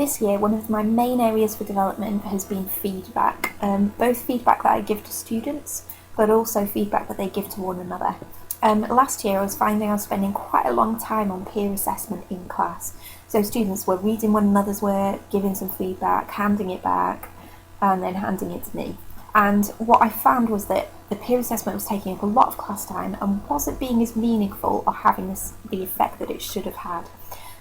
this year, one of my main areas for development has been feedback, both feedback that I give to students, but also feedback that they give to one another. Last year I was finding I was spending quite a long time on peer assessment in class. So students were reading one another's work, giving some feedback, handing it back, and then handing it to me. And what I found was that the peer assessment was taking up a lot of class time and wasn't being as meaningful or having the effect that it should have had.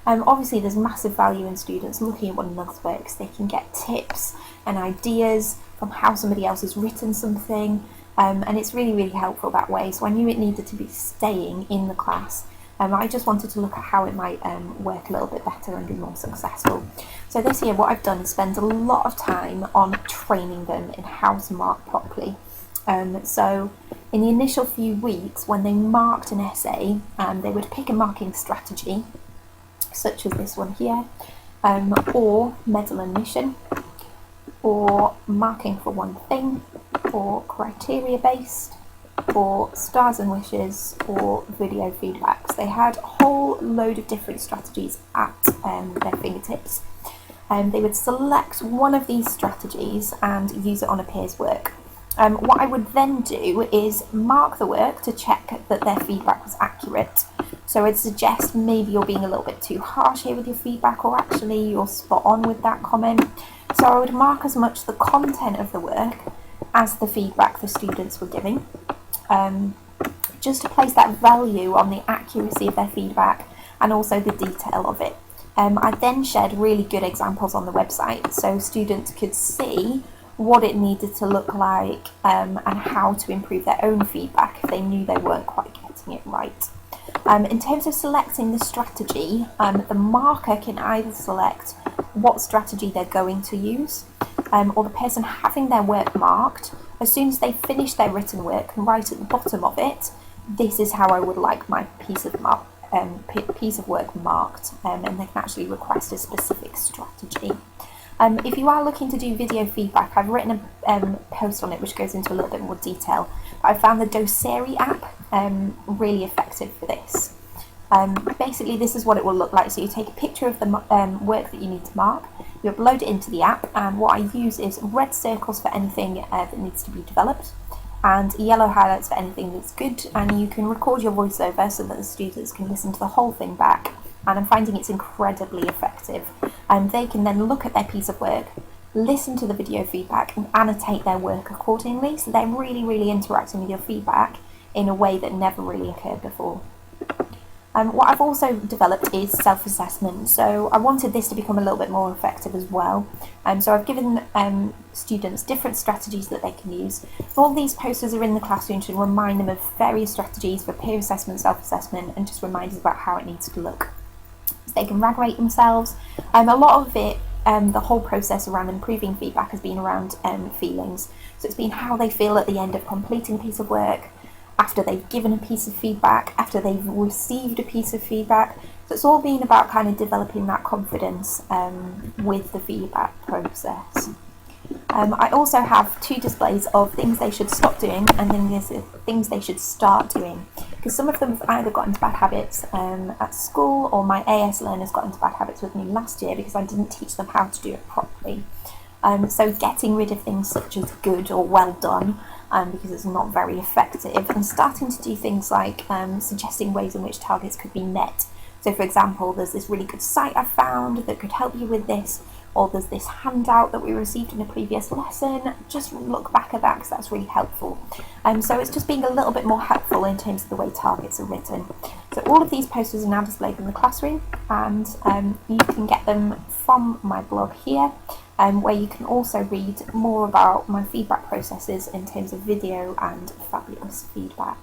Obviously there's massive value in students looking at one another's works. They can get tips and ideas from how somebody else has written something, and it's really, really helpful that way. So I knew it needed to be staying in the class. I just wanted to look at how it might work a little bit better and be more successful. So this year what I've done is spend a lot of time on training them in how to mark properly. So in the initial few weeks, when they marked an essay, they would pick a marking strategy, such as this one here, or medal and mission, or marking for one thing, or criteria based, or stars and wishes, or video feedbacks. They had a whole load of different strategies at their fingertips. They would select one of these strategies and use it on a peer's work. What I would then do is mark the work to check that their feedback was accurate. So I'd suggest maybe you're being a little bit too harsh here with your feedback, or actually you're spot on with that comment. So I would mark as much the content of the work as the feedback the students were giving, just to place that value on the accuracy of their feedback and also the detail of it. I then shared really good examples on the website so students could see what it needed to look like, and how to improve their own feedback if they knew they weren't quite getting it right. In terms of selecting the strategy, the marker can either select what strategy they're going to use, or the person having their work marked, as soon as they finish their written work, can write at the bottom of it, this is how I would like my piece of work marked, and they can actually request a specific strategy. If you are looking to do video feedback, I've written a post on it which goes into a little bit more detail. I found the Doceri app really effective for this. Basically this is what it will look like. So you take a picture of the work that you need to mark, you upload it into the app, and what I use is red circles for anything that needs to be developed, and yellow highlights for anything that's good, and you can record your voiceover so that the students can listen to the whole thing back, and I'm finding it's incredibly effective. And they can then look at their piece of work, listen to the video feedback, and annotate their work accordingly, so they're really, really interacting with your feedback in a way that never really occurred before. What I've also developed is self-assessment, so I wanted this to become a little bit more effective as well. So I've given students different strategies that they can use. All these posters are in the classroom to remind them of various strategies for peer assessment, self-assessment, and just reminders about how it needs to look. So they can rate themselves. A lot of it, the whole process around improving feedback has been around feelings. So it's been how they feel at the end of completing a piece of work, after they've given a piece of feedback, after they've received a piece of feedback. So it's all been about kind of developing that confidence with the feedback process. I also have two displays of things they should stop doing and then there's things they should start doing, because some of them have either got into bad habits at school, or my AS learners got into bad habits with me last year because I didn't teach them how to do it properly. So getting rid of things such as good or well done, because it's not very effective, and starting to do things like suggesting ways in which targets could be met. So for example, there's this really good site I found that could help you with this, or there's this handout that we received in a previous lesson. Just look back at that because that's really helpful. So it's just being a little bit more helpful in terms of the way targets are written. So all of these posters are now displayed in the classroom, and you can get them from my blog here, where you can also read more about my feedback processes in terms of video and fabulous feedback.